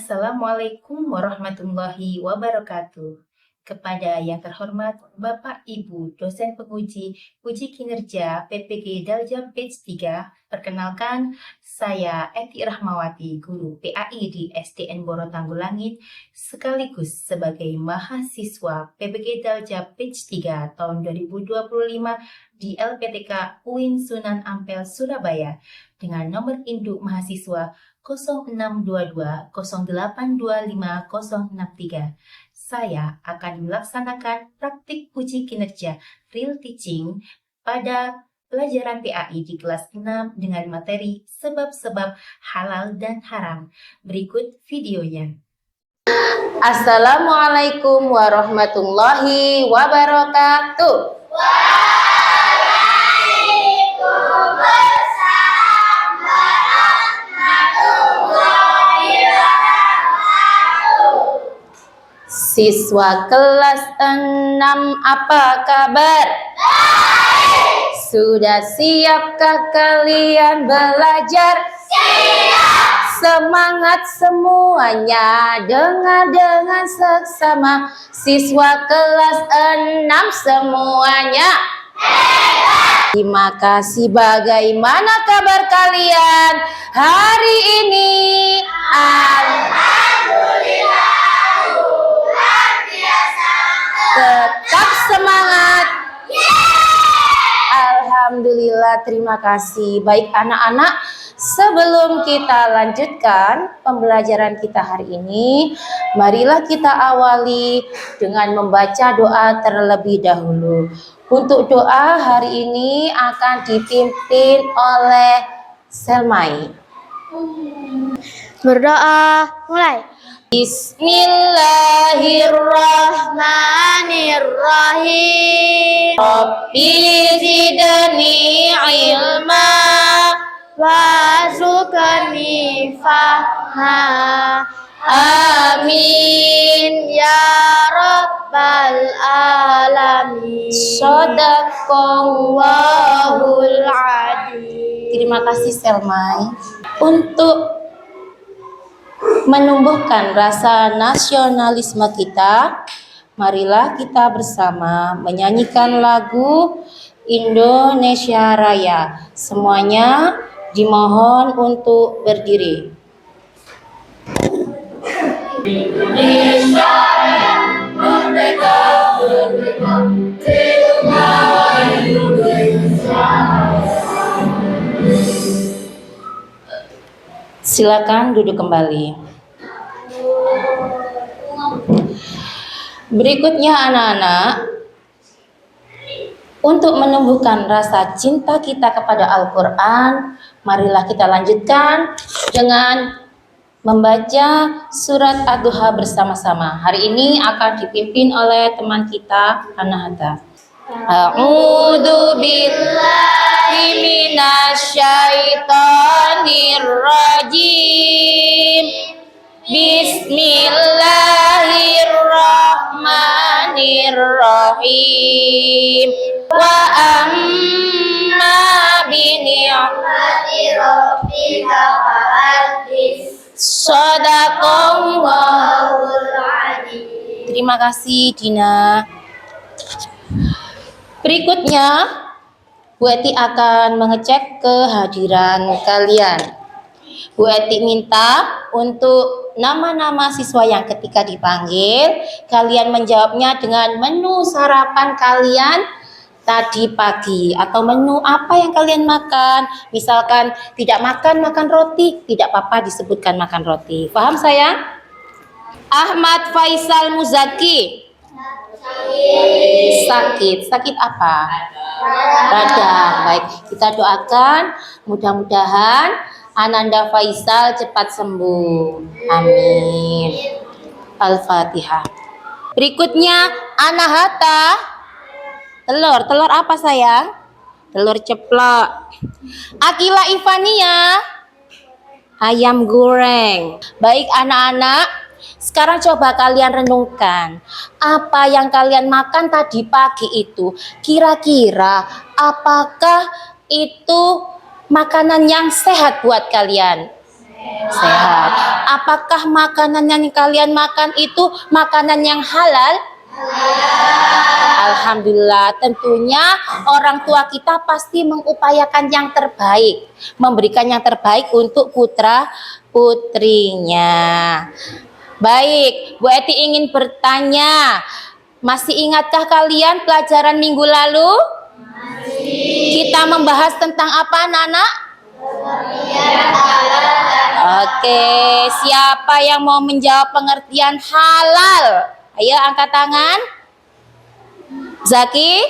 Assalamualaikum warahmatullahi wabarakatuh. Kepada yang terhormat Bapak Ibu dosen penguji uji kinerja PPG Daljam Batch 3, perkenalkan saya Eti Rahmawati, guru PAI di SDN Boro Tanggulangit, sekaligus sebagai mahasiswa PPG Daljam Batch 3 tahun 2025 di LPTK UIN Sunan Ampel, Surabaya, dengan nomor induk mahasiswa 0622 0825 063. Saya akan melaksanakan praktik uji kinerja real teaching pada pelajaran PAI di kelas 6 dengan materi sebab-sebab halal dan haram. Berikut videonya. Assalamualaikum warahmatullahi wabarakatuh. Siswa kelas 6 apa kabar? Baik. Sudah siapkah kalian belajar? Siap. Semangat semuanya, dengar dengan seksama. Siswa kelas 6 semuanya. Hebat. Terima kasih. Bagaimana kabar kalian hari ini? Alhamdulillah. Tetap semangat. Alhamdulillah, terima kasih. Baik anak-anak, sebelum kita lanjutkan pembelajaran kita hari ini, marilah kita awali dengan membaca doa terlebih dahulu. Untuk doa hari ini akan dipimpin oleh Selmai. Berdoa, mulai. Bismillahirrahmanirrahim. Rabbi zidni ilma warzuqni fahma. Amin ya rabbal alamin. Shadaqallahul adzim. Terima kasih Selmai. Untuk menumbuhkan rasa nasionalisme kita, marilah kita bersama menyanyikan lagu Indonesia Raya. Semuanya dimohon untuk berdiri. Indonesia Raya, merdeka, merdeka, Indonesia. Silakan duduk kembali. Berikutnya anak-anak, untuk menumbuhkan rasa cinta kita kepada Al-Quran, marilah kita lanjutkan dengan membaca surat Ad-Duha bersama-sama. Hari ini akan dipimpin oleh teman kita, Anahata. A'udzu billahi minasyaitonir rajim. Bismillahirrahmanirrahim. Wa amma bi ni'mati rabbika fahaddits. Shadaqallahul adzim. Terima kasih Dina. Berikutnya Bu Eti akan mengecek kehadiran kalian. Bu Eti minta untuk nama-nama siswa yang ketika dipanggil, kalian menjawabnya dengan menu sarapan kalian tadi pagi atau menu apa yang kalian makan. Misalkan tidak makan roti, tidak apa-apa disebutkan makan roti. Paham sayang? Ahmad Faisal Muzaki. Sakit apa? Badan. Baik, kita doakan mudah-mudahan Ananda Faisal cepat sembuh. Amin. Al-Fatihah. Berikutnya Anahata. Telur apa sayang? Telur ceplok. Akila Ivania. Ayam goreng. Baik anak-anak, sekarang coba kalian renungkan, apa yang kalian makan tadi pagi itu, kira-kira apakah itu makanan yang sehat buat kalian? Sehat. Apakah makanan yang kalian makan itu makanan yang halal? Alhamdulillah, tentunya orang tua kita pasti mengupayakan yang terbaik, memberikan yang terbaik untuk putra putrinya. Baik, Bu Eti ingin bertanya, masih ingatkah kalian pelajaran minggu lalu? Kita membahas tentang apa, anak-anak? Oke, siapa yang mau menjawab pengertian halal? Ayo angkat tangan. Zaki?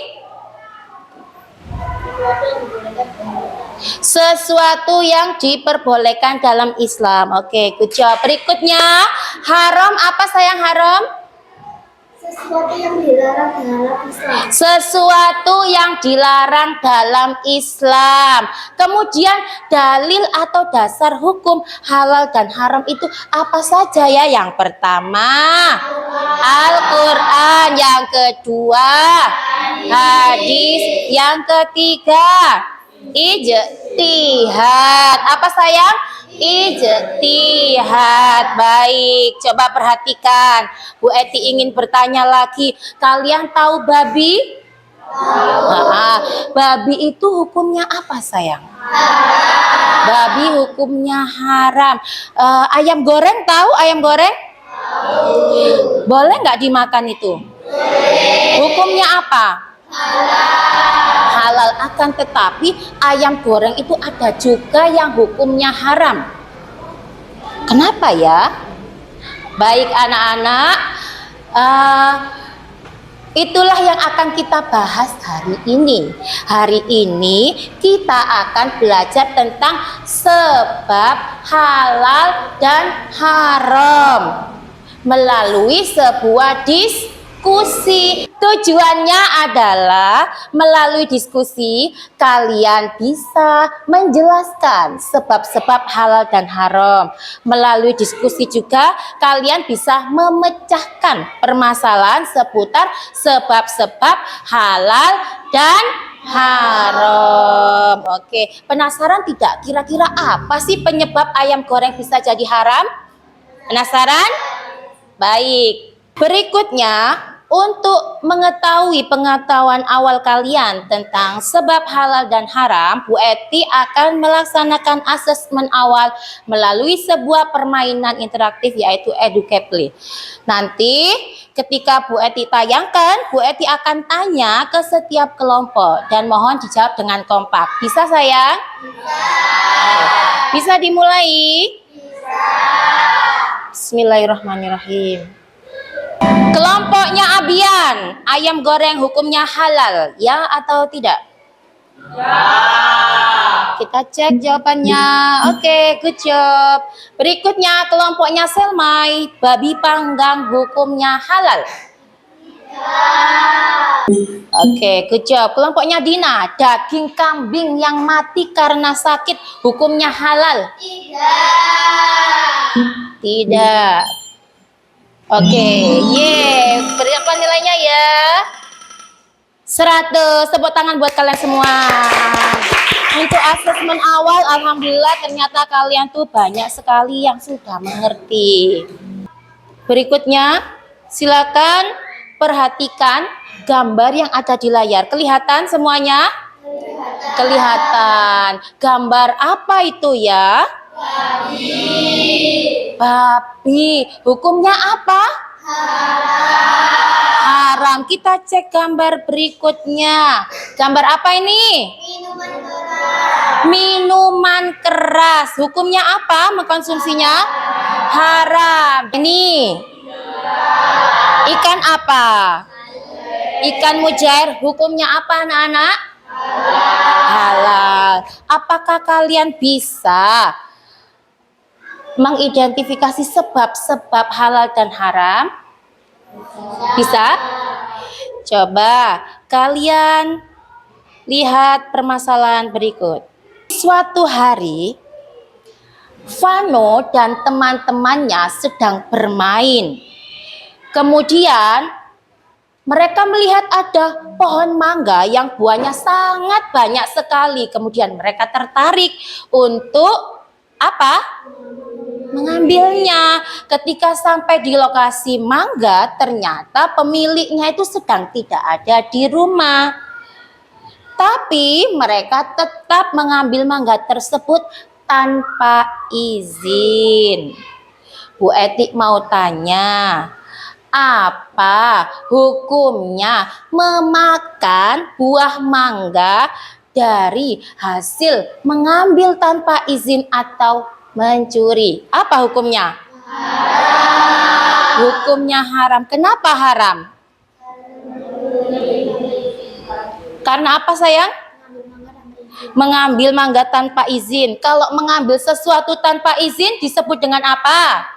Sesuatu yang diperbolehkan dalam Islam. Oke, good job. Berikutnya, haram apa sayang, haram? Sesuatu yang dilarang dalam Islam. Sesuatu yang dilarang dalam Islam. Kemudian dalil atau dasar hukum halal dan haram itu apa saja ya? Yang pertama Al-Quran, yang kedua hadis, yang ketiga ijtihad. Apa sayang? Ijtihad. Baik, coba perhatikan. Bu Eti ingin bertanya lagi. Kalian tahu babi? Babi itu hukumnya apa sayang? Babi hukumnya haram. Ayam goreng tahu ayam goreng? Boleh nggak dimakan itu? Hukumnya apa? Halal, akan tetapi ayam goreng itu ada juga yang hukumnya haram. Kenapa ya? Baik anak-anak, itulah yang akan kita bahas hari ini. Hari ini kita akan belajar tentang sebab halal dan haram melalui sebuah diskusi. Tujuannya adalah melalui diskusi kalian bisa menjelaskan sebab-sebab halal dan haram. Melalui diskusi juga kalian bisa memecahkan permasalahan seputar sebab-sebab halal dan haram. Oke, penasaran tidak? Kira-kira apa sih penyebab ayam goreng bisa jadi haram? Penasaran? Baik. Berikutnya, untuk mengetahui pengetahuan awal kalian tentang sebab halal dan haram, Bu Eti akan melaksanakan asesmen awal melalui sebuah permainan interaktif yaitu Educaply. Nanti ketika Bu Eti tayangkan, Bu Eti akan tanya ke setiap kelompok dan mohon dijawab dengan kompak. Bisa sayang? Bisa dimulai? Bismillahirrahmanirrahim. Kelompoknya Abian, ayam goreng hukumnya halal, ya atau tidak? Ya. Kita cek jawabannya. Oke, good job. Berikutnya kelompoknya Selmai, babi panggang hukumnya halal. Ya. Oke, good job. Kelompoknya Dina, daging kambing yang mati karena sakit hukumnya halal. Tidak. Tidak. Oke, berapa nilainya ya? 100. Tepuk tangan buat kalian semua. Untuk asesmen awal, alhamdulillah ternyata kalian tuh banyak sekali yang sudah mengerti. Berikutnya, silakan perhatikan gambar yang ada di layar. Kelihatan semuanya? Kelihatan. Gambar apa itu ya? Babi. Hukumnya apa? Haram. Kita cek gambar berikutnya. Gambar apa ini? Minuman keras. Hukumnya apa mengkonsumsinya? Haram. Ini ikan apa? Ikan mujair. Hukumnya apa anak-anak? Halal. Apakah kalian bisa mengidentifikasi sebab-sebab halal dan haram? Bisa? Coba kalian lihat permasalahan berikut. Suatu hari, Vano dan teman-temannya sedang bermain. Kemudian mereka melihat ada pohon mangga yang buahnya sangat banyak sekali. Kemudian mereka tertarik untuk apa? mengambilnya. Ketika sampai di lokasi mangga, ternyata pemiliknya itu sedang tidak ada di rumah. Tapi mereka tetap mengambil mangga tersebut tanpa izin. Bu Etik mau tanya, apa hukumnya memakan buah mangga dari hasil mengambil tanpa izin atau mencuri? Apa hukumnya? Haram. Hukumnya haram. Kenapa haram? Karena apa sayang? Mengambil mangga tanpa izin. Kalau mengambil sesuatu tanpa izin disebut dengan apa?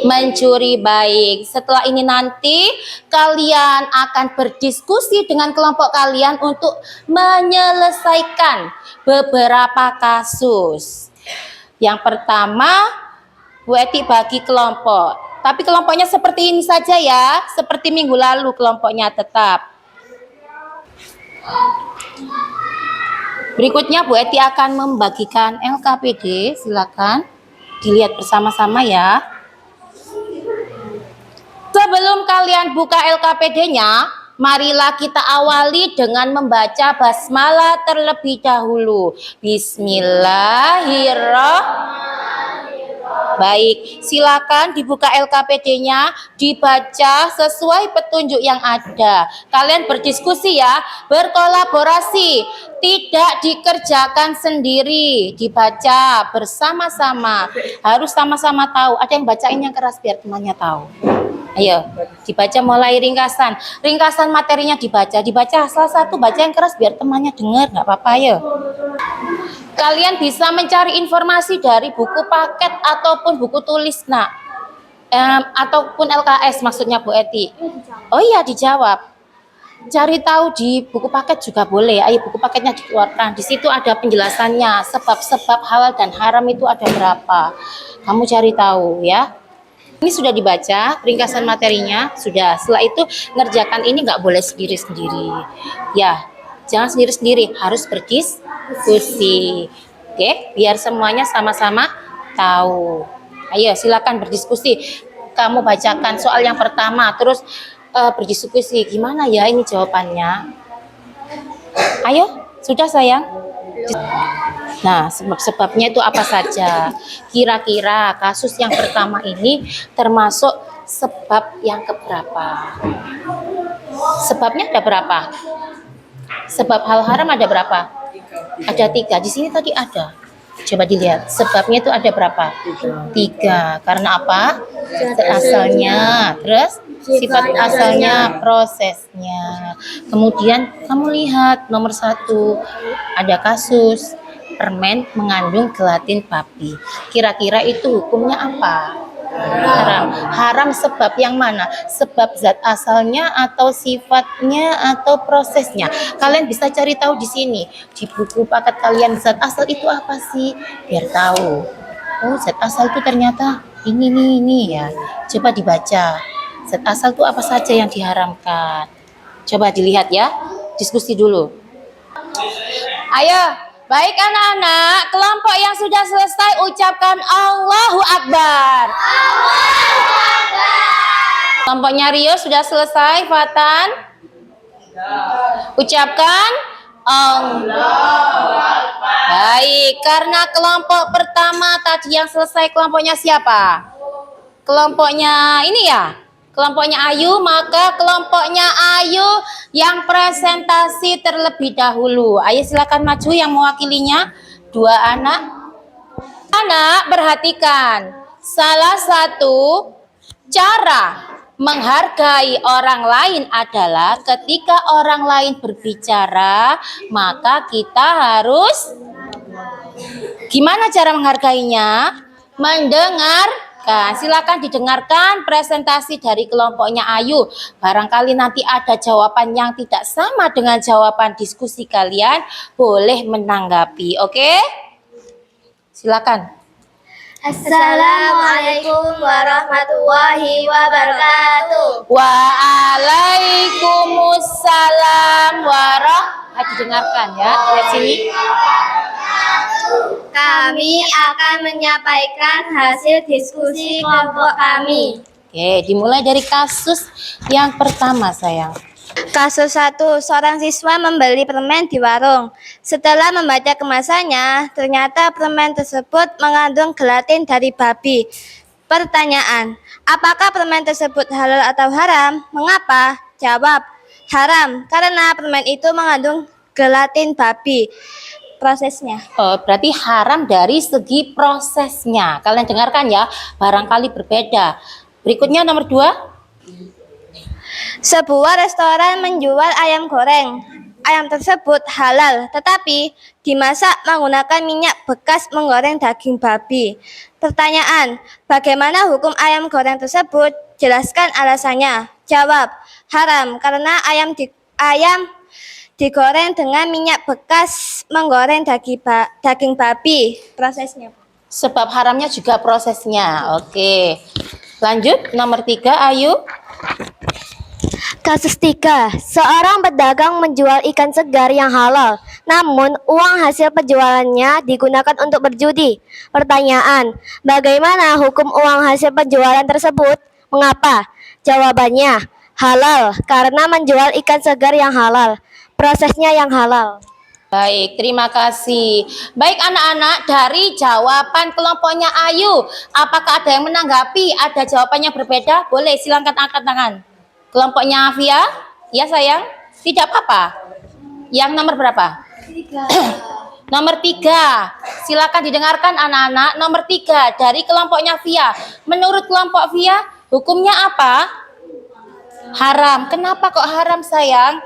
Mencuri. Baik, setelah ini nanti kalian akan berdiskusi dengan kelompok kalian untuk menyelesaikan beberapa kasus. Yang pertama, Bu Etik bagi kelompok, tapi kelompoknya seperti ini saja ya, seperti minggu lalu kelompoknya tetap. Berikutnya Bu Etik akan membagikan LKPD, silakan dilihat bersama-sama ya. Sebelum kalian buka LKPD-nya, marilah kita awali dengan membaca basmalah terlebih dahulu. Bismillahirrahmanirrahim. Baik, silakan dibuka LKPD-nya, dibaca sesuai petunjuk yang ada. Kalian berdiskusi ya, berkolaborasi, tidak dikerjakan sendiri, dibaca bersama-sama. Harus sama-sama tahu. Ada yang bacain yang keras biar temannya tahu. Ayo, dibaca mulai ringkasan. Ringkasan materinya dibaca salah satu, baca yang keras biar temannya dengar, nggak apa-apa ya. Kalian bisa mencari informasi dari buku paket ataupun buku tulis, nak. Ataupun LKS maksudnya Bu Eti. Oh iya, dijawab. Cari tahu di buku paket juga boleh. Ayo, buku paketnya dikeluarkan. Di situ ada penjelasannya, sebab-sebab halal dan haram itu ada berapa. Kamu cari tahu ya. Ini sudah dibaca, ringkasan materinya sudah. Setelah itu ngerjakan ini nggak boleh sendiri-sendiri. Ya, jangan sendiri-sendiri, harus berdiskusi. Oke, biar semuanya sama-sama tahu. Ayo, silakan berdiskusi. Kamu bacakan soal yang pertama, terus berdiskusi. Gimana ya ini jawabannya? Ayo, sudah sayang. Nah, sebab-sebabnya itu apa saja? Kira-kira kasus yang pertama ini termasuk sebab yang keberapa? Sebabnya ada berapa? Sebab hal haram ada berapa? Ada 3. Di sini tadi ada. Coba dilihat. Sebabnya itu ada berapa? 3. Karena apa? Asalnya. Terus sifat asalnya, prosesnya. Kemudian kamu lihat nomor 1, ada kasus permen mengandung gelatin babi. Kira-kira itu hukumnya apa? Haram. Haram sebab yang mana? Sebab zat asalnya atau sifatnya atau prosesnya. Kalian bisa cari tahu di sini. Di buku paket kalian zat asal itu apa sih? Biar tahu. Oh, zat asal itu ternyata ini ya. Coba dibaca. Zat asal itu apa saja yang diharamkan? Coba dilihat ya. Diskusi dulu. Ayo, baik anak-anak, kelompok yang sudah selesai ucapkan Allahu Akbar. Allahu Akbar. Kelompoknya Rio sudah selesai, Fatan? Ucapkan Allahu Akbar. Baik, karena kelompok pertama tadi yang selesai kelompoknya siapa? Kelompoknya ini ya? Kelompoknya Ayu, maka kelompoknya Ayu yang presentasi terlebih dahulu. Ayo silakan maju yang mewakilinya. 2 anak. Anak, perhatikan. Salah satu cara menghargai orang lain adalah ketika orang lain berbicara, maka kita harus gimana cara menghargainya? Mendengarkan. Silakan didengarkan presentasi dari kelompoknya Ayu. Barangkali nanti ada jawaban yang tidak sama dengan jawaban diskusi kalian, boleh menanggapi. Oke? Silakan. Assalamualaikum warahmatullahi wabarakatuh. Waalaikumsalam warahmatullahi. Didengarkan ya, lihat sini. kami akan menyampaikan hasil diskusi kelompok kami. Oke, dimulai dari kasus yang pertama, sayang. Kasus 1, seorang siswa membeli permen di warung. Setelah membaca kemasannya, ternyata permen tersebut mengandung gelatin dari babi. Pertanyaan, apakah permen tersebut halal atau haram? Mengapa? Jawab, haram, karena permen itu mengandung gelatin babi. Prosesnya. Oh, berarti haram dari segi prosesnya. Kalian dengarkan ya, barangkali berbeda. Berikutnya nomor 2. Sebuah restoran menjual ayam goreng. Ayam tersebut halal, tetapi dimasak menggunakan minyak bekas menggoreng daging babi. Pertanyaan, bagaimana hukum ayam goreng tersebut? Jelaskan alasannya. Jawab, haram, karena ayam digoreng dengan minyak bekas menggoreng daging babi. Prosesnya. Sebab haramnya juga prosesnya. Oke. Lanjut, nomor 3, Ayu. Kasus 3, seorang pedagang menjual ikan segar yang halal, namun uang hasil penjualannya digunakan untuk berjudi. Pertanyaan, bagaimana hukum uang hasil penjualan tersebut? Mengapa? Jawabannya, halal, karena menjual ikan segar yang halal. Prosesnya yang halal. Baik, terima kasih. Baik anak-anak, dari jawaban kelompoknya Ayu, apakah ada yang menanggapi? Ada jawabannya berbeda? Boleh, silakan angkat tangan. Kelompoknya Afia? Ya sayang? Tidak apa-apa. Yang nomor berapa? 3. Nomor 3. Silakan didengarkan anak-anak. Nomor 3 dari kelompoknya Via. Menurut kelompok Via, hukumnya apa? Haram. Kenapa kok haram sayang?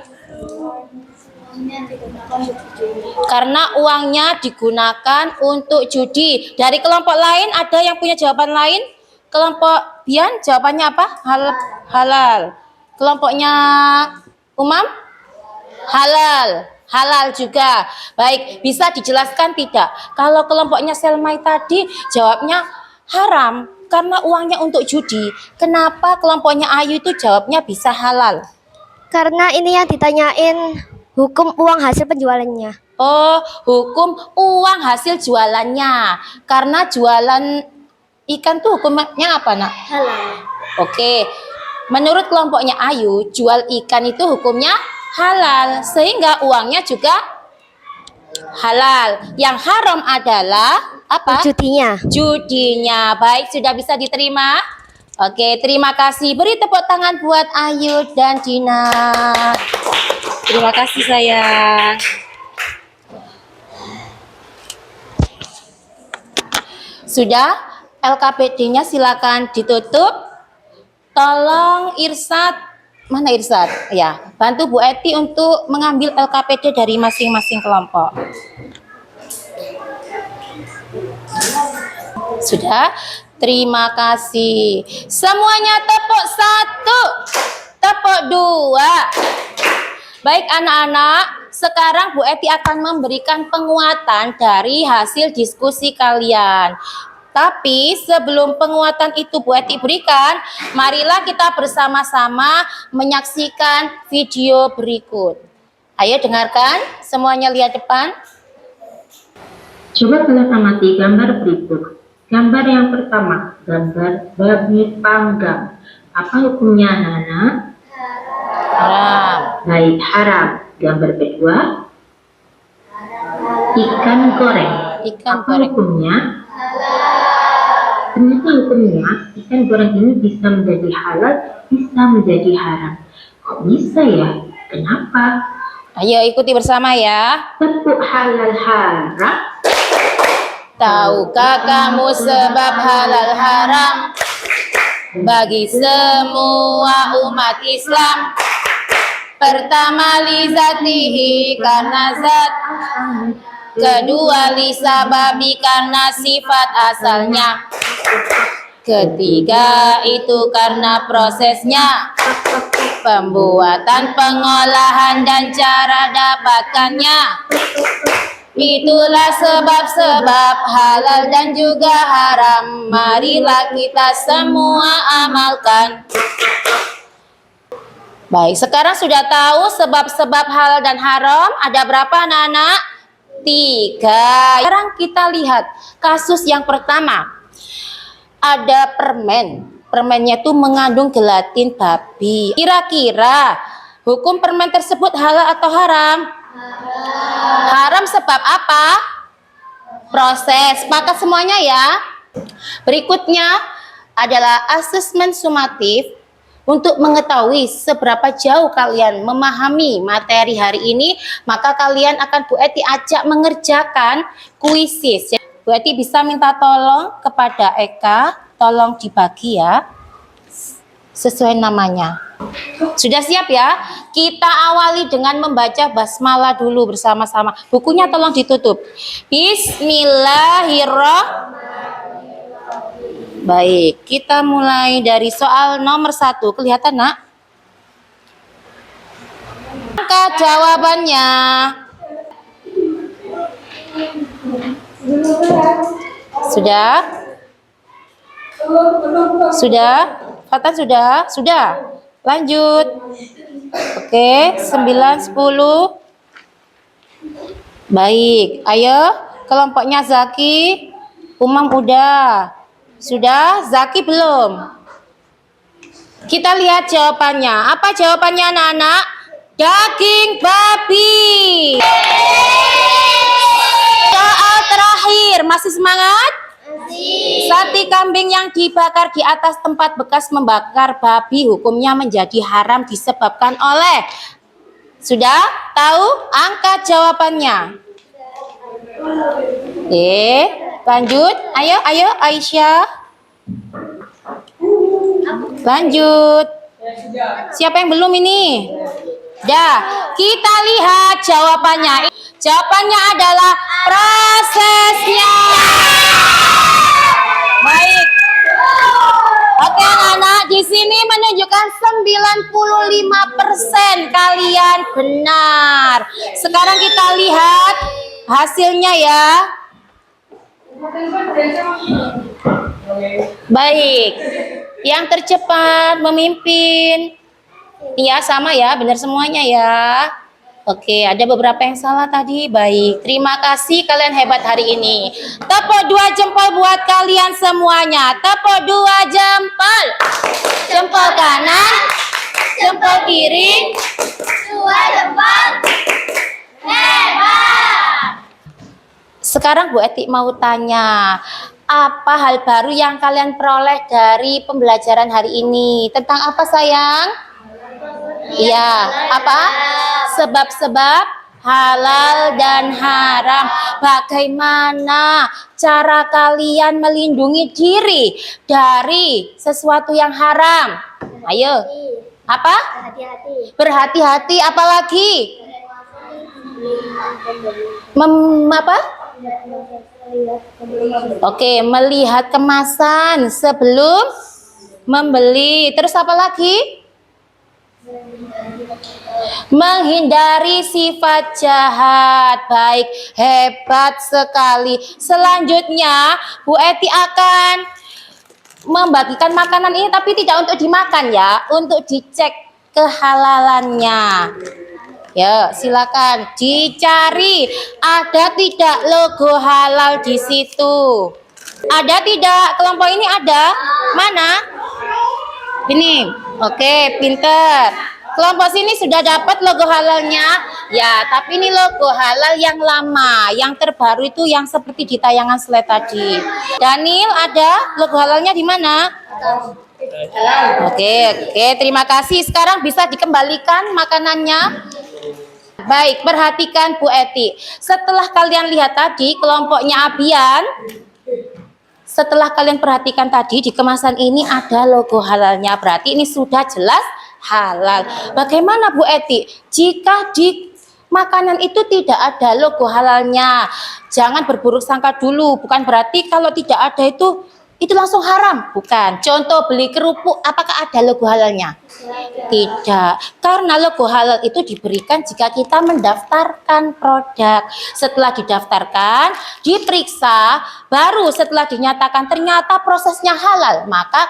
Karena uangnya digunakan untuk judi. Dari kelompok lain ada yang punya jawaban lain? Kelompok Bian jawabannya apa? Halal. Kelompoknya Umam? Halal. Halal juga. Baik, bisa dijelaskan tidak? Kalau kelompoknya Selmai tadi jawabnya haram karena uangnya untuk judi. Kenapa kelompoknya Ayu itu jawabnya bisa halal? Karena ini yang ditanyain hukum uang hasil penjualannya. Oh, hukum uang hasil jualannya. Karena jualan ikan tuh hukumnya apa, Nak? Halal. Oke. Menurut kelompoknya Ayu, jual ikan itu hukumnya halal, sehingga uangnya juga halal. Yang haram adalah apa? Judinya. Judinya. Baik, sudah bisa diterima? Oke, terima kasih. Beri tepuk tangan buat Ayu dan Dina. Terima kasih sayang. Sudah? LKPD-nya silakan ditutup. Tolong Irsad, mana Irsad? Ya, bantu Bu Eti untuk mengambil LKPD dari masing-masing kelompok. Sudah? Terima kasih. Semuanya tepuk 1, tepuk 2. Baik anak-anak, sekarang Bu Eti akan memberikan penguatan dari hasil diskusi kalian. Tapi sebelum penguatan itu Bu Eti berikan, marilah kita bersama-sama menyaksikan video berikut. Ayo dengarkan, semuanya lihat depan. Coba kalian amati gambar berikut. Gambar yang pertama, gambar babi panggang. Apa hukumnya anak-anak? Haram. Baik, haram. Gambar kedua, ikan goreng. Ikan Apa goreng. hukumnya? Ternyata hukumnya ikan goreng ini bisa menjadi halal, bisa menjadi haram. Kok bisa ya? Kenapa? Ayo ikuti bersama ya. Tepuk halal haram. Tahukah kamu sebab halal haram bagi semua umat Islam? Pertama lizatihi karena zat, kedua lisababi karena sifat asalnya, ketiga itu karena prosesnya, pembuatan, pengolahan dan cara dapatkannya. Itulah sebab-sebab halal dan juga haram. Marilah kita semua amalkan. Baik, sekarang sudah tahu sebab-sebab halal dan haram. Ada berapa anak-anak? 3. Sekarang kita lihat kasus yang pertama. Ada permen. Permennya itu mengandung gelatin babi. Kira-kira hukum permen tersebut halal atau haram? Haram sebab apa? Proses. Sepakat semuanya ya. Berikutnya adalah asesmen sumatif untuk mengetahui seberapa jauh kalian memahami materi hari ini, maka kalian akan Bu Eti ajak mengerjakan kuisis. Bu Eti bisa minta tolong kepada Eka, tolong dibagi ya, sesuai namanya. Sudah siap ya? Kita awali dengan membaca basmalah dulu bersama-sama. Bukunya tolong ditutup. Bismillahirrahmanirrahim. Baik, kita mulai dari soal nomor 1. Kelihatan nak? Angka jawabannya. Sudah? Sudah? Fatan sudah? Sudah. Lanjut. Oke, 9, 10. Baik, ayo kelompoknya Zaki, Umam udah. Sudah? Zaki belum? Kita lihat jawabannya. Apa jawabannya anak-anak? Daging babi. Soal terakhir, masih semangat? Sate kambing yang dibakar di atas tempat bekas membakar babi hukumnya menjadi haram disebabkan oleh. Sudah tahu angka jawabannya? Lanjut. Ayo Aisyah. Lanjut. Siapa yang belum ini? Dah, kita lihat jawabannya. Jawabannya adalah prosesnya. Baik. Oke anak-anak, di sini menunjukkan 95% kalian benar. Sekarang kita lihat hasilnya ya. Baik. Yang tercepat memimpin. Iya sama ya, benar semuanya ya. Oke, ada beberapa yang salah tadi. Baik, terima kasih kalian hebat hari ini. Tepuk 2 jempol buat kalian semuanya. Tepuk 2 jempol. Jempol kanan, jempol kiri, 2 jempol. Hebat. Sekarang Bu Eti mau tanya, apa hal baru yang kalian peroleh dari pembelajaran hari ini? Tentang apa sayang? Iya, apa? Sebab-sebab halal dan haram. Bagaimana cara kalian melindungi diri dari sesuatu yang haram? Ayo. Apa? Berhati-hati. Apalagi? Apa? Oke, melihat kemasan sebelum membeli. Terus apa lagi? Menghindari sifat jahat. Baik, hebat sekali. Selanjutnya Bu Eti akan membagikan makanan ini, tapi tidak untuk dimakan ya, untuk dicek kehalalannya. Ya, silakan dicari ada tidak logo halal di situ. Ada tidak? Kelompok ini ada? Mana? Ini. Oke, pinter. Kelompok sini sudah dapat logo halalnya. Ya, tapi ini logo halal yang lama. Yang terbaru itu yang seperti di tayangan slide tadi. Daniel, ada logo halalnya di mana? Oke, terima kasih. Sekarang bisa dikembalikan makanannya. Baik, perhatikan Bu Eti. Setelah kalian lihat tadi kelompoknya Abian, setelah kalian perhatikan tadi di kemasan ini ada logo halalnya, berarti ini sudah jelas halal. Bagaimana Bu Eti jika di makanan itu tidak ada logo halalnya? Jangan berburuk sangka dulu, bukan berarti kalau tidak ada itu langsung haram, bukan. Contoh beli kerupuk, apakah ada logo halalnya? Tidak, karena logo halal itu diberikan jika kita mendaftarkan produk. Setelah didaftarkan, diperiksa, baru setelah dinyatakan ternyata prosesnya halal, maka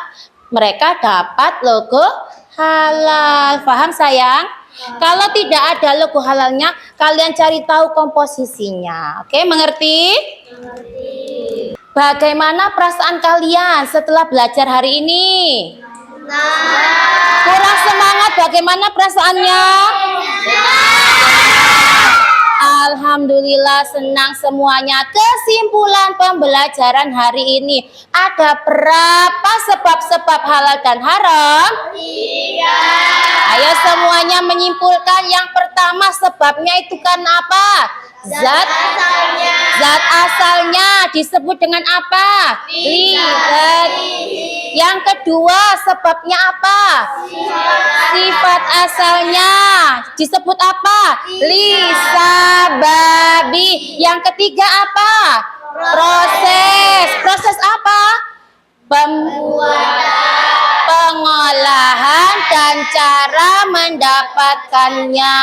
mereka dapat logo halal. Paham sayang? Kalau tidak ada logo halalnya, kalian cari tahu komposisinya. Oke, mengerti? Bagaimana perasaan kalian setelah belajar hari ini? Kurang semangat, bagaimana perasaannya? Alhamdulillah senang semuanya. Kesimpulan pembelajaran hari ini, ada berapa sebab-sebab halal dan haram? 3. Ayo semuanya menyimpulkan. Yang pertama, sebabnya itu kan apa? Zat asalnya disebut dengan apa? Lihat. Yang kedua, sebabnya apa? Sifat asalnya disebut apa? Lisababi. Yang ketiga apa? Proses apa? Pengolahan dan cara mendapatkannya.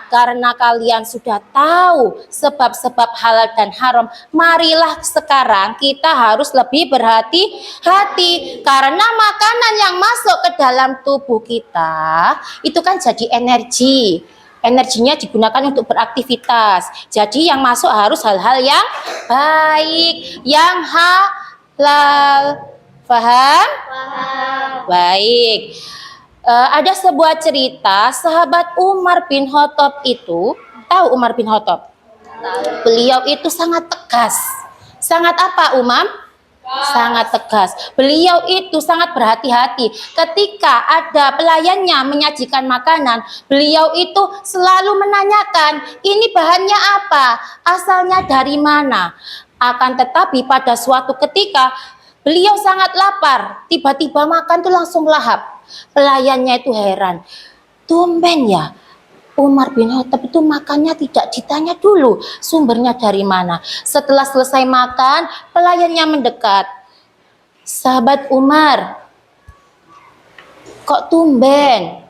Karena kalian sudah tahu sebab-sebab halal dan haram, marilah sekarang kita harus lebih berhati-hati. Karena makanan yang masuk ke dalam tubuh kita itu kan jadi energi. Energinya digunakan untuk beraktivitas. Jadi yang masuk harus hal-hal yang baik, yang halal. Paham? Baik. Ada sebuah cerita sahabat Umar bin Khattab itu, tahu Umar bin Khattab? Beliau itu sangat tegas. Sangat apa, Umam? Sangat tegas. Beliau itu sangat berhati-hati. Ketika ada pelayannya menyajikan makanan, beliau itu selalu menanyakan, ini bahannya apa? Asalnya dari mana? Akan tetapi pada suatu ketika beliau sangat lapar, tiba-tiba makan tuh langsung lahap. Pelayannya itu heran, tumben ya Umar bin Khattab itu makannya tidak ditanya dulu sumbernya dari mana. Setelah selesai makan, pelayannya mendekat. Sahabat Umar, kok tumben?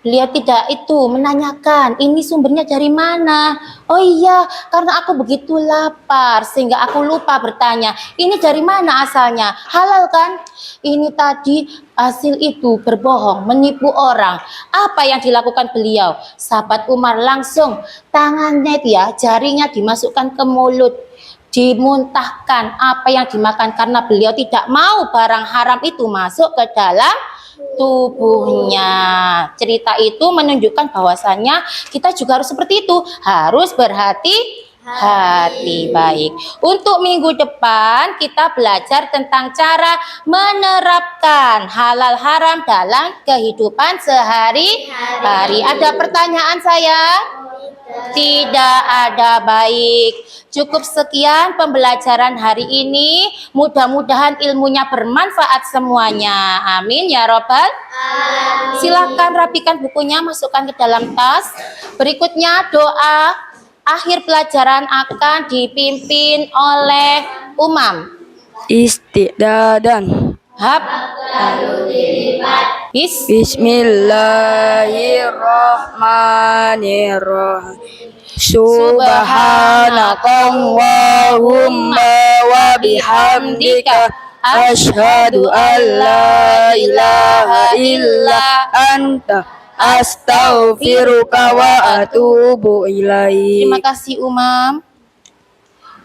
Beliau tidak itu menanyakan ini sumbernya dari mana. Oh iya, karena aku begitu lapar sehingga aku lupa bertanya. Ini dari mana asalnya? Halal kan? Ini tadi hasil itu berbohong, menipu orang. Apa yang dilakukan beliau? Sahabat Umar langsung tangannya itu ya, jarinya dimasukkan ke mulut, dimuntahkan apa yang dimakan karena beliau tidak mau barang haram itu masuk ke dalam tubuhnya. Cerita itu menunjukkan bahwasannya kita juga harus seperti itu, harus berhati-hati. Baik, untuk minggu depan kita belajar tentang cara menerapkan halal haram dalam kehidupan sehari-hari. Ada pertanyaan sayang? Tidak ada. Baik, cukup sekian pembelajaran hari ini. Mudah-mudahan ilmunya bermanfaat semuanya. Amin ya robbal. Silakan rapikan bukunya, masukkan ke dalam tas. Berikutnya doa akhir pelajaran akan dipimpin oleh Umam. Istidadan. Bismillahirrahmanirrahim. Subhanakallahumma wa bihamdika asyhadu an la ilaha illa anta astaghfiruka wa atubu ilaik. Terima kasih Umam.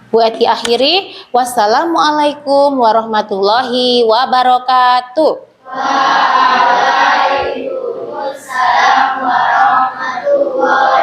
Bu Eti akhiri, wassalamualaikum warahmatullahi wabarakatuh. Waalaikumsalam warahmatullahi